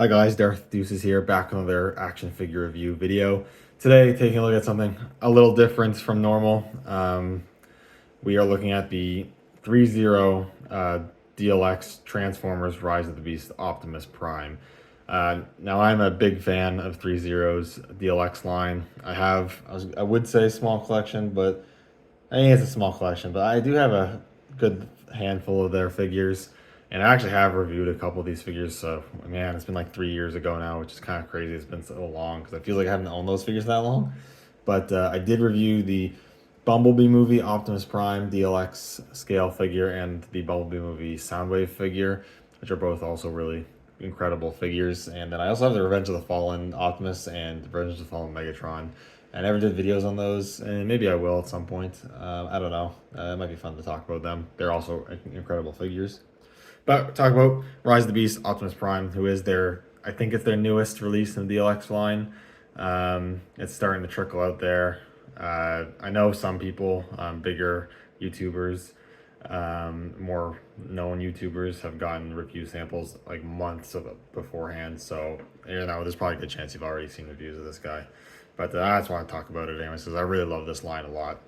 Hi guys, Darth Deuces here, back on another action figure review video. Today, taking a look at something a little different from normal. We are looking at the Threezero DLX Transformers Rise of the Beast Optimus Prime. Now I'm a big fan of Threezero's DLX line. I would say small collection, but I think it's a small collection, but I do have a good handful of their figures. And I actually have reviewed a couple of these figures, so man, it's been like 3 years ago now, which is kind of crazy. It's been so long because I feel like I haven't owned those figures that long. But I did review the Bumblebee movie Optimus Prime DLX scale figure and the Bumblebee movie Soundwave figure, which are both also really incredible figures. And then I also have the Revenge of the Fallen Optimus and Revenge of the Fallen Megatron. I never did videos on those, and maybe I will at some point. I don't know. It might be fun to talk about them. They're also incredible figures. But talk about Rise of the Beast, Optimus Prime, who is I think it's their newest release in the DLX line. It's starting to trickle out there. I know some people, bigger YouTubers, more known YouTubers have gotten review samples like months beforehand. So, there's probably a good chance you've already seen reviews of this guy. But I just want to talk about it anyways, because I really love this line a lot.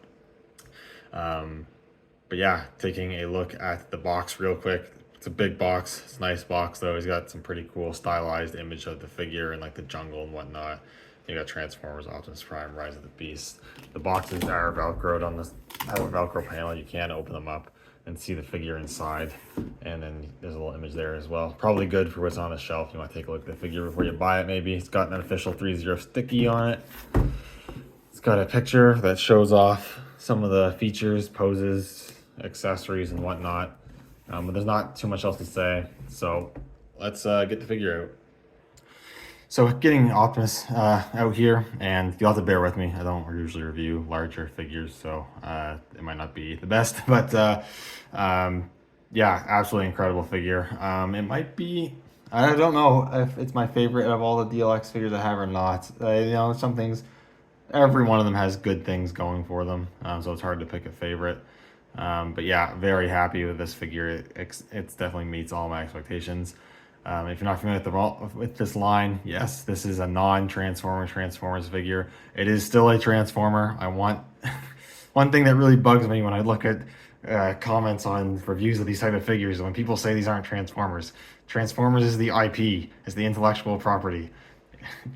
But yeah, taking a look at the box real quick. It's a big box. It's a nice box though. He's got some pretty cool stylized image of the figure and like the jungle and whatnot. You got Transformers, Optimus Prime, Rise of the Beast. The boxes are Velcroed on this Velcro panel. You can open them up and see the figure inside. And then there's a little image there as well. Probably good for what's on the shelf. You want to take a look at the figure before you buy it maybe. It's got an official Threezero sticky on it. It's got a picture that shows off some of the features, poses, accessories, and whatnot. But there's not too much else to say. So let's get the figure out. So getting Optimus out here, and you'll have to bear with me. I don't usually review larger figures, so it might not be the best. But yeah, absolutely incredible figure. It might be, I don't know if it's my favorite of all the DLX figures I have or not. Some things, every one of them has good things going for them, so it's hard to pick a favorite. But yeah, very happy with this figure. It definitely meets all my expectations. If you're not familiar with this line, yes, this is a non-Transformer Transformers figure. It is still a Transformer. One thing that really bugs me when I look at comments on reviews of these type of figures, when people say these aren't Transformers. Transformers is the IP, is the intellectual property.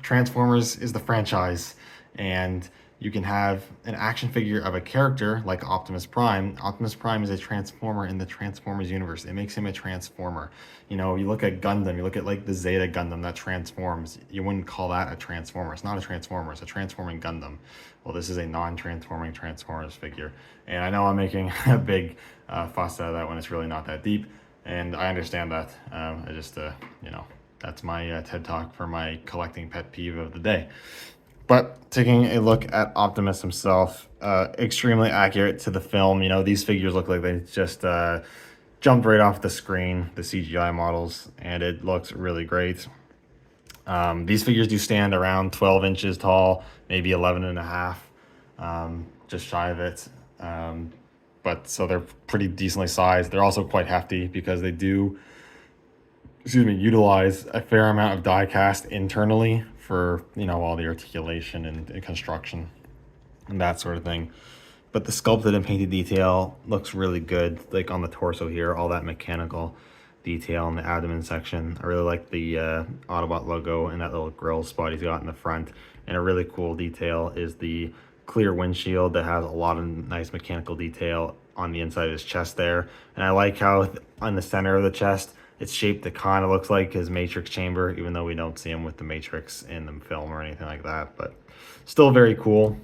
Transformers is the franchise, and you can have an action figure of a character like Optimus Prime. Optimus Prime is a Transformer in the Transformers universe. It makes him a Transformer. You look at Gundam, you look at like the Zeta Gundam that transforms. You wouldn't call that a Transformer. It's not a Transformer, it's a transforming Gundam. Well, this is a non-transforming Transformers figure. And I know I'm making a big fuss out of that when it's really not that deep. And I understand that. That's my TED Talk for my collecting pet peeve of the day. But taking a look at Optimus himself, extremely accurate to the film. These figures look like they just jumped right off the screen, the CGI models, and it looks really great. These figures do stand around 12 inches tall, maybe 11 and a half, just shy of it. But so they're pretty decently sized. They're also quite hefty because they do, utilize a fair amount of die cast internally for all the articulation and construction and that sort of thing. But the sculpted and painted detail looks really good, like on the torso here, all that mechanical detail in the abdomen section. I really like the Autobot logo and that little grill spot he's got in the front. And a really cool detail is the clear windshield that has a lot of nice mechanical detail on the inside of his chest there. And I like how on the center of the chest it's shaped that kind of looks like his Matrix chamber, even though we don't see him with the Matrix in the film or anything like that, but still very cool.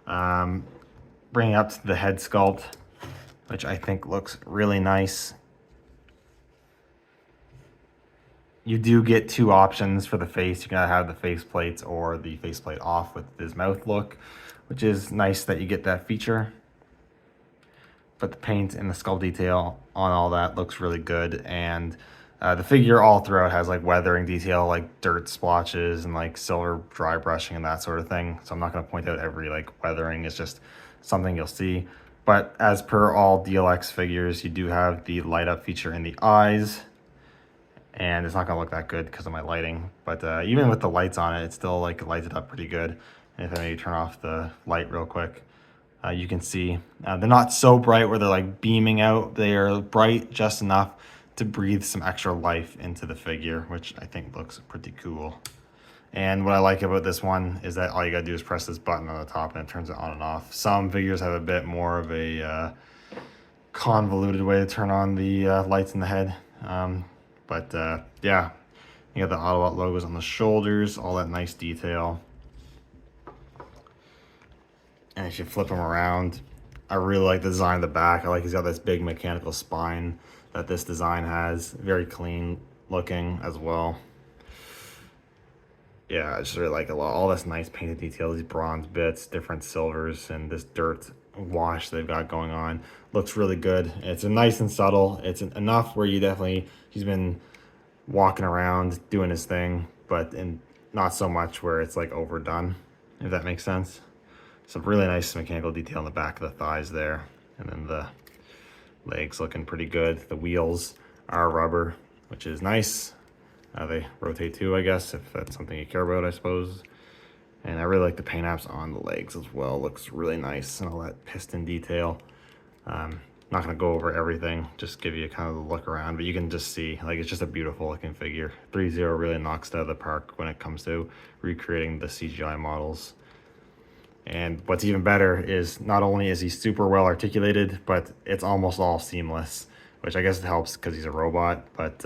Bringing up to the head sculpt, which I think looks really nice. You do get two options for the face. You can have the face plates or the faceplate off with his mouth look, which is nice that you get that feature. But the paint and the skull detail on all that looks really good. And the figure all throughout has like weathering detail, like dirt splotches and like silver dry brushing and that sort of thing. So I'm not going to point out every like weathering. It's just something you'll see. But as per all DLX figures, you do have the light up feature in the eyes. and it's not gonna look that good because of my lighting. But even with the lights on it, it still like lights it up pretty good. And if I maybe turn off the light real quick, you can see they're not so bright where they're like beaming out. They are bright just enough to breathe some extra life into the figure, which I think looks pretty cool. And what I like about this one is that all you gotta do is press this button on the top and it turns it on and off. Some figures have a bit more of a convoluted way to turn on the lights in the head. Yeah, you got the Autobot logos on the shoulders, all that nice detail. And if you flip them around, I really like the design of the back. I like he's got this big mechanical spine that this design has. Very clean looking as well. Yeah, I just really like a lot. All this nice painted detail, these bronze bits, different silvers, and this dirt wash they've got going on. Looks really good. It's a nice and subtle. It's enough where he's been walking around doing his thing, but not so much where it's like overdone, if that makes sense. Some really nice mechanical detail on the back of the thighs there. And then the legs looking pretty good. The wheels are rubber, which is nice. They rotate too, I guess, if that's something you care about, I suppose. And I really like the paint apps on the legs as well. Looks really nice, and all that piston detail. Not gonna go over everything, just give you kind of the look around, but you can just see, like, it's just a beautiful looking figure. Threezero really knocks it out of the park when it comes to recreating the CGI models. And what's even better is not only is he super well articulated, but it's almost all seamless, which I guess it helps because he's a robot. But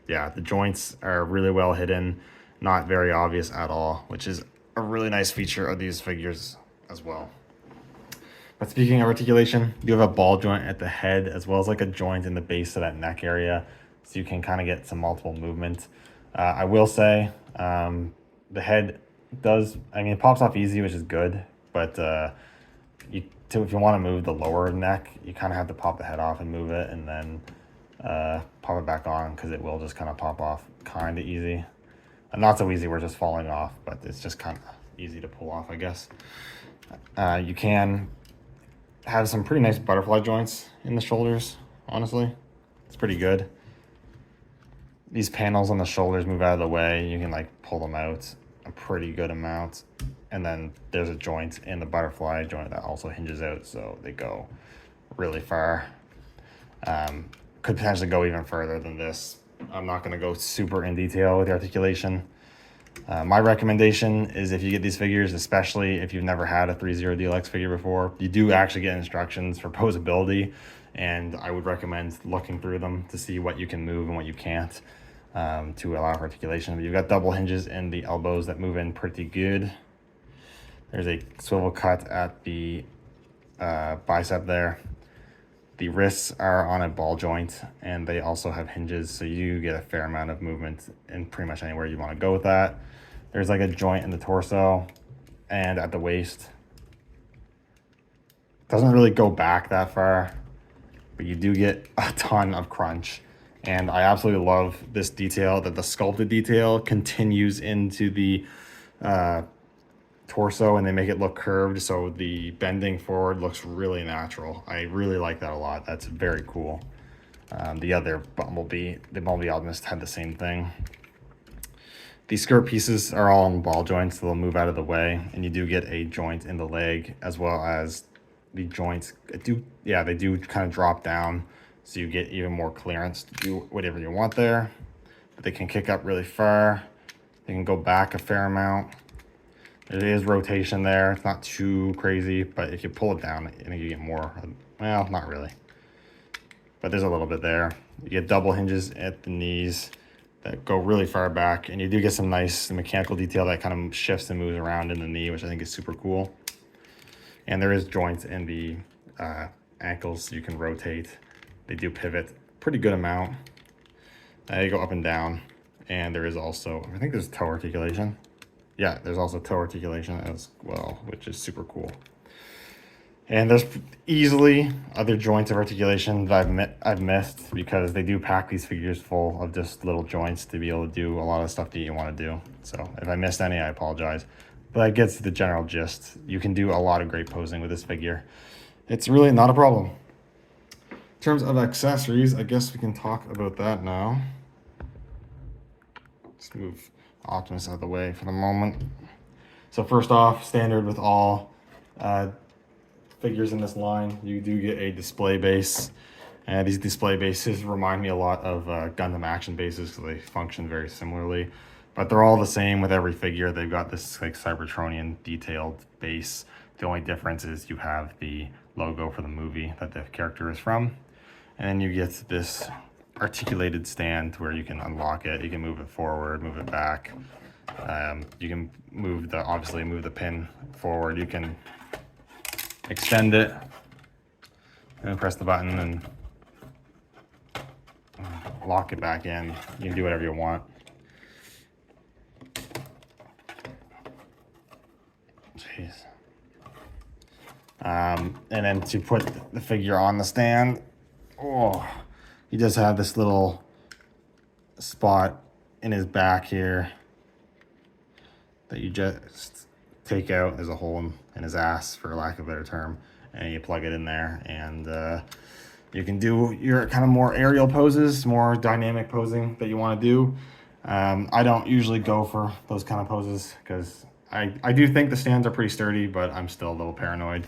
yeah, the joints are really well hidden, not very obvious at all, which is a really nice feature of these figures as well. But speaking of articulation, you have a ball joint at the head as well as like a joint in the base of that neck area, so you can kind of get some multiple movement. I will say the head it pops off easy, which is good. But if you want to move the lower neck, you kind of have to pop the head off and move it, and then pop it back on, because it will just kind of pop off kind of easy. Not so easy, we're just falling off, but it's just kind of easy to pull off, I guess. You can have some pretty nice butterfly joints in the shoulders, honestly. It's pretty good. These panels on the shoulders move out of the way. You can like pull them out a pretty good amount. And then there's a joint in the butterfly joint that also hinges out, so they go really far. Could potentially go even further than this. I'm not going to go super in detail with the articulation. My recommendation is, if you get these figures, especially if you've never had a Threezero DLX figure before, you do actually get instructions for posability, and I would recommend looking through them to see what you can move and what you can't, to allow for articulation. But you've got double hinges in the elbows that move in pretty good. There's a swivel cut at the bicep there. The wrists are on a ball joint, and they also have hinges, so you get a fair amount of movement in pretty much anywhere you want to go with that. There's like a joint in the torso and at the waist. Doesn't really go back that far, but you do get a ton of crunch. And I absolutely love this detail, that the sculpted detail continues into the torso, and they make it look curved, so the bending forward looks really natural. I really like that a lot. That's very cool. The other Bumblebee, the Bumblebee Optimus, had the same thing. These skirt pieces are all on ball joints, so they'll move out of the way, and you do get a joint in the leg, as well as the joints they do kind of drop down, so you get even more clearance to do whatever you want there. But they can kick up really far. They can go back a fair amount. There is rotation there. It's not too crazy, but if you pull it down, I think you get more. Well, not really, but there's a little bit there. You get double hinges at the knees that go really far back, and you do get some nice mechanical detail that kind of shifts and moves around in the knee, which I think is super cool. And there is joints in the ankles, so you can rotate. They do pivot pretty good amount. They go up and down, and there is also, I think there's toe articulation. Yeah, there's also toe articulation as well, which is super cool. And there's easily other joints of articulation that I've missed, because they do pack these figures full of just little joints to be able to do a lot of stuff that you want to do. So if I missed any, I apologize. But that gets to the general gist. You can do a lot of great posing with this figure. It's really not a problem. In terms of accessories, I guess we can talk about that now. Just move Optimus out of the way for the moment. So first off, standard with all figures in this line, you do get a display base. And these display bases remind me a lot of Gundam action bases because they function very similarly. But they're all the same with every figure. They've got this like Cybertronian detailed base. The only difference is you have the logo for the movie that the character is from. And then you get this articulated stand where you can unlock it. You can move it forward, move it back. You can obviously move the pin forward. You can extend it and press the button and lock it back in. You can do whatever you want. Jeez. And then to put the figure on the stand, he does have this little spot in his back here that you just take out. There's a hole in his ass, for lack of a better term, and you plug it in there, and you can do your kind of more aerial poses, more dynamic posing that you want to do. I don't usually go for those kind of poses because I do think the stands are pretty sturdy, but I'm still a little paranoid,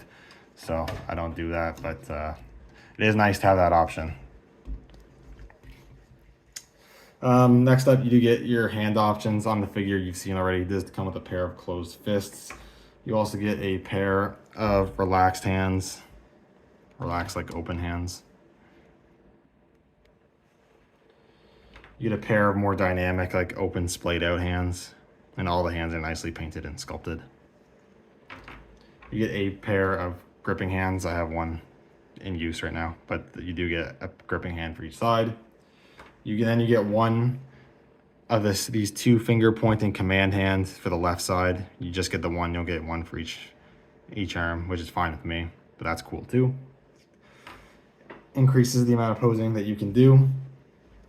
so I don't do that. But it is nice to have that option. Next up, you do get your hand options on the figure. You've seen already. It does come with a pair of closed fists. You also get a pair of relaxed hands, relaxed like open hands. You get a pair of more dynamic, like open, splayed out hands, and all the hands are nicely painted and sculpted. You get a pair of gripping hands. I have one in use right now, but you do get a gripping hand for each side. Then you get one of these two finger pointing command hands for the left side. You just get the one. You'll get one for each arm, which is fine with me, but that's cool too. Increases the amount of posing that you can do.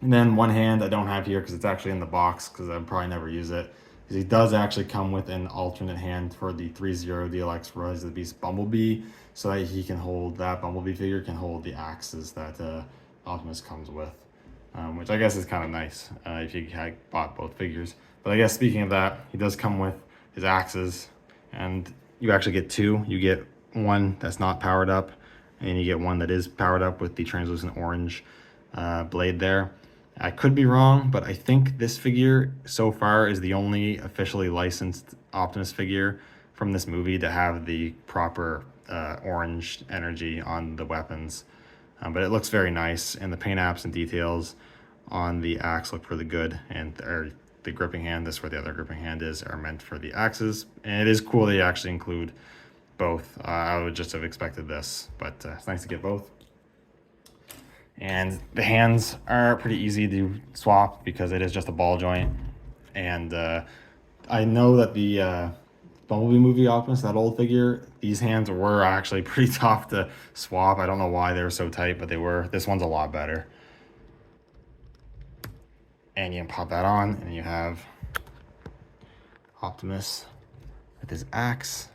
And then one hand I don't have here because it's actually in the box because I'd probably never use it. Because he does actually come with an alternate hand for the Threezero DLX Rise of the Beast Bumblebee, so that he can hold, that Bumblebee figure can hold the axes that Optimus comes with. Which I guess is kind of nice if you had bought both figures. But I guess speaking of that, he does come with his axes, and you actually get two. You get one that's not powered up, and you get one that is powered up with the translucent orange blade there. I could be wrong, but I think this figure so far is the only officially licensed Optimus figure from this movie to have the proper orange energy on the weapons. But it looks very nice, and the paint apps and details on the axe look really good, and the gripping hand, this is where the other gripping hand is, are meant for the axes. And it is cool they actually include both. I would just have expected this, but it's nice to get both. And the hands are pretty easy to swap because it is just a ball joint. And I know that the Bumblebee movie Optimus, that old figure, these hands were actually pretty tough to swap. I don't know why they were so tight, but they were. This one's a lot better. And you can pop that on, and you have Optimus with his axe.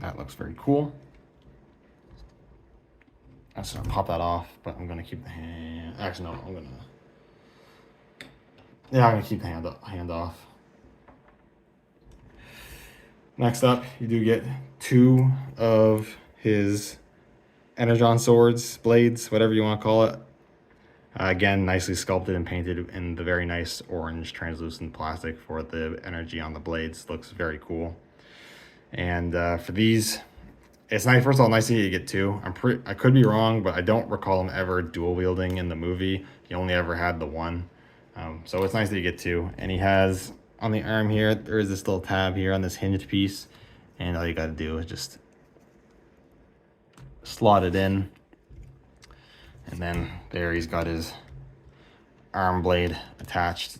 That looks very cool. I'm just gonna pop that off, but I'm gonna keep the hand. Actually, no, I'm gonna keep the hand off. Next up, you do get two of his Energon swords, blades, whatever you want to call it. Again, nicely sculpted and painted in the very nice orange translucent plastic for the energy on the blades. Looks very cool. And for these, it's nice. First of all, nice that you get two. I could be wrong, but I don't recall him ever dual wielding in the movie. He only ever had the one. So it's nice that you get two. And he has on the arm here, there is this little tab here on this hinged piece, and all you got to do is just slot it in. And then there he's got his arm blade attached,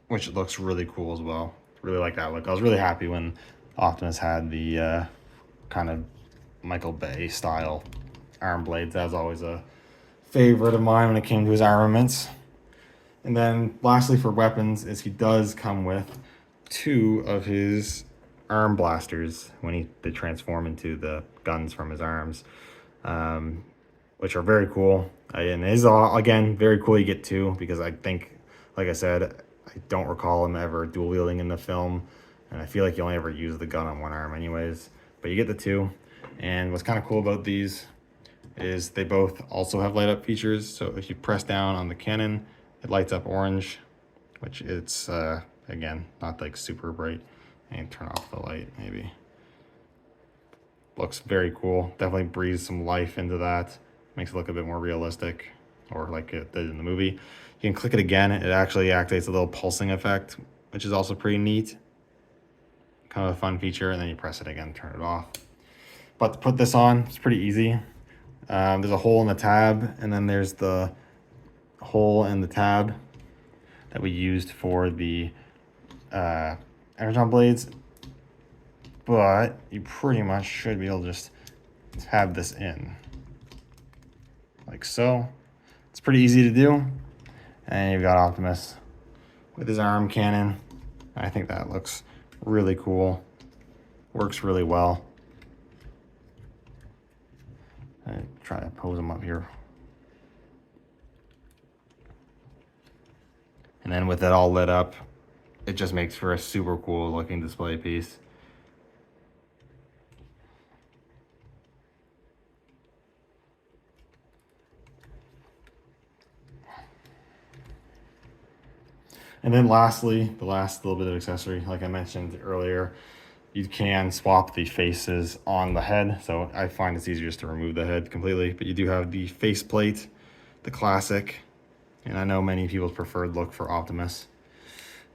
which looks really cool as well. Really like that look. I was really happy when Optimus had the kind of Michael Bay style arm blades. That was always a favorite of mine when it came to his armaments. And then lastly for weapons is he does come with two of his arm blasters when they transform into the guns from his arms. which are very cool. And it is, again, very cool you get two, because I think, like I said, I don't recall him ever dual wielding in the film, and I feel like you only ever use the gun on one arm anyways, but you get the two. And what's kind of cool about these is they both also have light up features. So if you press down on the cannon, it lights up orange, which it's again, not like super bright. And turn off the light maybe. Looks very cool. Definitely breathes some life into that. Makes it look a bit more realistic, or like it did in the movie. You can click it again. It actually activates a little pulsing effect, which is also pretty neat. Kind of a fun feature. And then you press it again, turn it off. But to put this on, it's pretty easy. There's a hole in the tab, and then there's the hole in the tab that we used for the energon blades. But you pretty much should be able to just have this in, like so. It's pretty easy to do. And you've got Optimus with his arm cannon. I think that looks really cool. Works really well. I try to pose him up here. And then with it all lit up, it just makes for a super cool looking display piece. And then lastly, the last little bit of accessory, like I mentioned earlier, you can swap the faces on the head. So I find it's easier just to remove the head completely, but you do have the faceplate, the classic, and I know many people's preferred look for Optimus.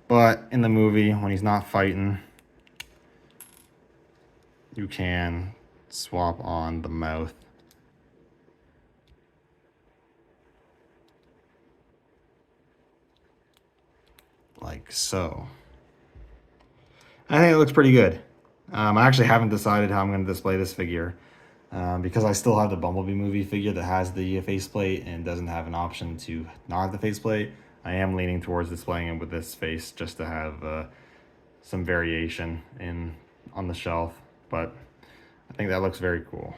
But in the movie, when he's not fighting, you can swap on the mouth. Like so. I think it looks pretty good. I actually haven't decided how I'm going to display this figure, because I still have the Bumblebee movie figure that has the faceplate and doesn't have an option to not have the faceplate. I am leaning towards displaying it with this face just to have some variation on the shelf, but I think that looks very cool.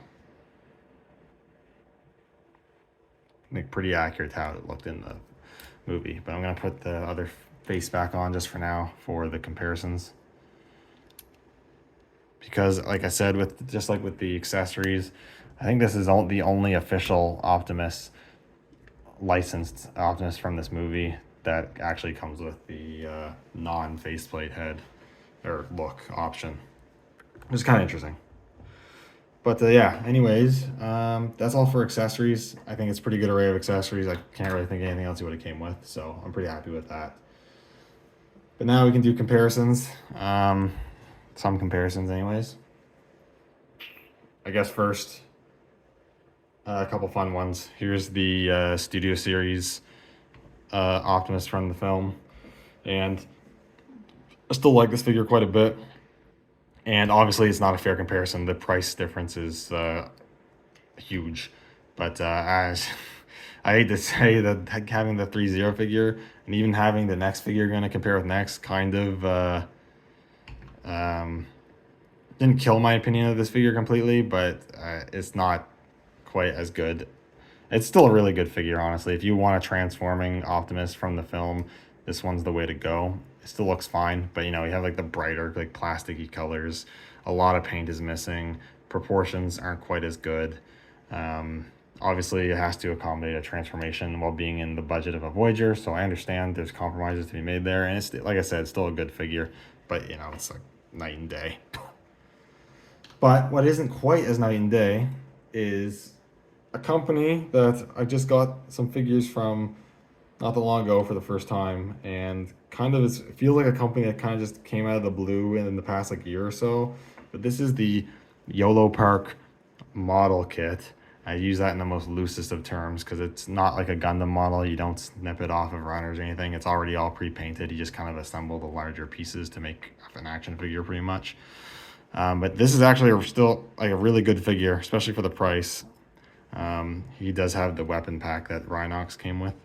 I think pretty accurate how it looked in the movie, but I'm going to put the other face back on just for now for the comparisons. Because like I said, just like with the accessories, I think this is the only official Optimus, licensed Optimus from this movie that actually comes with the non-faceplate head or look option. It's kind of interesting. But yeah, anyways, that's all for accessories. I think it's a pretty good array of accessories. I can't really think of anything else he would have came with, so I'm pretty happy with that. But now we can do comparisons. Some comparisons anyways. I guess first, a couple fun ones. Here's the Studio Series Optimus from the film. And I still like this figure quite a bit. And obviously it's not a fair comparison. The price difference is huge. But as I hate to say that having the Threezero figure and even having the next figure you're going to compare with next kind of didn't kill my opinion of this figure completely, but it's not quite as good. It's still a really good figure, honestly. If you want a transforming Optimus from the film, this one's the way to go. It still looks fine, but you know, you have like the brighter, like plasticky colors. A lot of paint is missing. Proportions aren't quite as good. Obviously, it has to accommodate a transformation while being in the budget of a Voyager, so I understand there's compromises to be made there, and it's, like I said, it's still a good figure, but you know, it's like night and day. But what isn't quite as night and day is a company that I just got some figures from not that long ago for the first time, and kind of it feels like a company that kind of just came out of the blue in the past like year or so. But this is the YOLO Park model kit. I use that in the most loosest of terms because it's not like a Gundam model. You don't snip it off of runners or anything. It's already all pre-painted. You just kind of assemble the larger pieces to make an action figure pretty much. But this is actually still like a really good figure, especially for the price. He does have the weapon pack that Rhinox came with.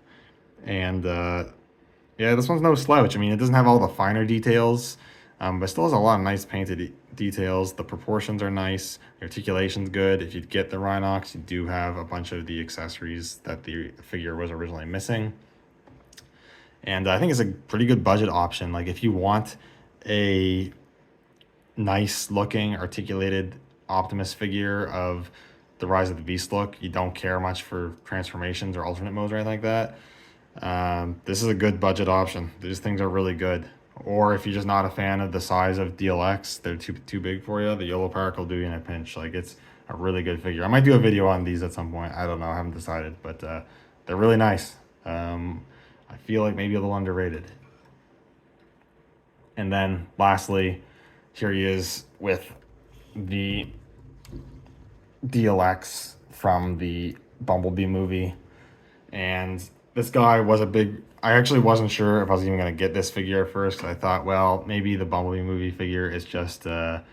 And yeah, this one's no slouch. I mean, it doesn't have all the finer details but still has a lot of nice painted details. The proportions are nice. The articulation's good. If you get the Rhinox, you do have a bunch of the accessories that the figure was originally missing. And I think it's a pretty good budget option. Like if you want a nice looking articulated Optimus figure of the Rise of the Beast look, you don't care much for transformations or alternate modes or anything like that, this is a good budget option. These things are really good. Or if you're just not a fan of the size of DLX, they're too big for you, the Yellow Park will do you in a pinch. Like it's a really good figure. I might do a video on these at some point. I don't know. I haven't decided, but they're really nice. I feel like maybe a little underrated. And then lastly, here he is with the DLX from the Bumblebee movie. And this guy was a big... I actually wasn't sure if I was even going to get this figure at first. I thought, well, maybe the Bumblebee movie figure is just... they're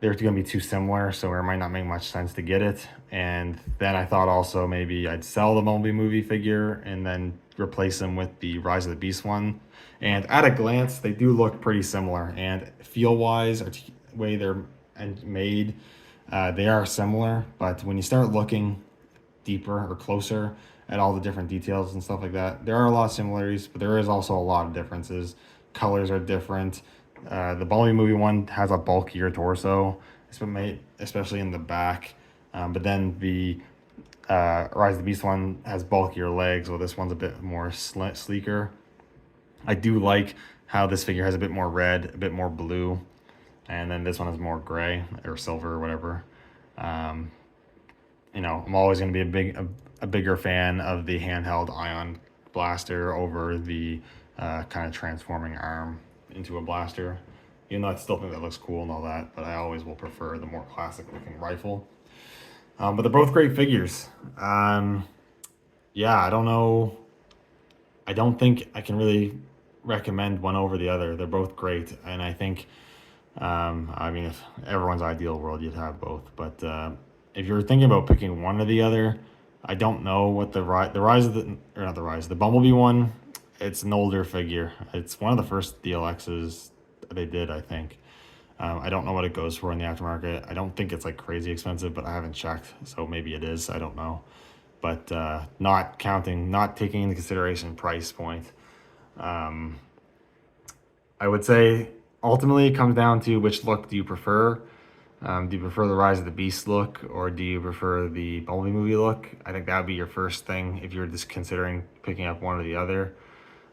going to be too similar, so it might not make much sense to get it. And then I thought also maybe I'd sell the Bumblebee movie figure and then replace them with the Rise of the Beast one. And at a glance, they do look pretty similar. And feel-wise, the way they're made, they are similar. But when you start looking deeper or closer at all the different details and stuff like that, there are a lot of similarities, but there is also a lot of differences. Colors are different. The Bumblebee movie one has a bulkier torso, especially in the back. But then the Rise of the Beast one has bulkier legs, while this one's a bit more sleeker. I do like how this figure has a bit more red, a bit more blue, and then this one is more gray or silver or whatever. You know, I'm always going to be a bigger fan of the handheld ion blaster over the kind of transforming arm into a blaster. Even though I still think that looks cool and all that, but I always will prefer the more classic looking rifle. But they're both great figures. Yeah, I don't know. I don't think I can really recommend one over the other. They're both great, and I think, I mean, if everyone's ideal world, you'd have both. But if you're thinking about picking one or the other, I don't know what the Bumblebee one. It's an older figure. It's one of the first DLXs they did, I think. I don't know what it goes for in the aftermarket. I don't think it's like crazy expensive, but I haven't checked, so maybe it is. I don't know. But not taking into consideration price point, I would say ultimately it comes down to which look do you prefer. Do you prefer the Rise of the Beast look, or do you prefer the Bumblebee movie look? I think that would be your first thing if you're just considering picking up one or the other.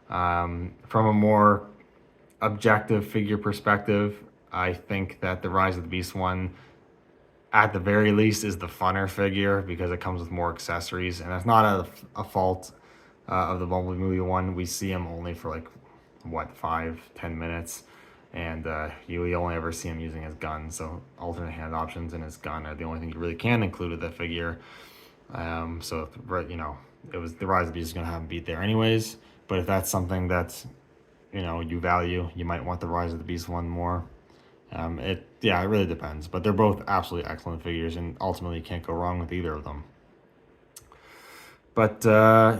From a more objective figure perspective, I think that the Rise of the Beast one, at the very least, is the funner figure because it comes with more accessories, and that's not a fault of the Bumblebee movie one. We see him only for like, what, 5-10 minutes, and you only ever see him using his gun, so alternate hand options and his gun are the only thing you really can include with that figure. So, you know, the Rise of the Beast is going to have him beat there anyways, but if that's something that, you know, you value, you might want the Rise of the Beast one more. It really depends, but they're both absolutely excellent figures, and ultimately you can't go wrong with either of them. But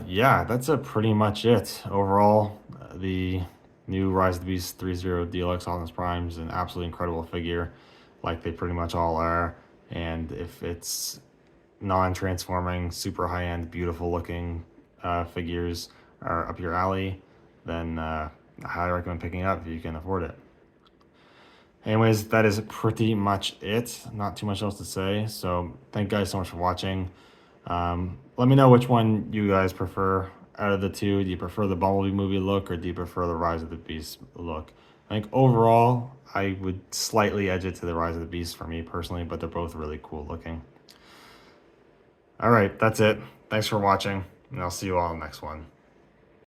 yeah, that's pretty much it. Overall, the new Rise of the Beast Threezero DLX Optimus Prime is an absolutely incredible figure, like they pretty much all are. And if it's non-transforming, super high-end, beautiful-looking figures are up your alley, then I highly recommend picking it up if you can afford it. Anyways, that is pretty much it. Not too much else to say. So thank you guys so much for watching. Let me know which one you guys prefer out of the two. Do you prefer the Bumblebee movie look, or do you prefer the Rise of the Beast look? I think overall, I would slightly edge it to the Rise of the Beast for me personally, but they're both really cool looking. All right, that's it. Thanks for watching, and I'll see you all in the next one.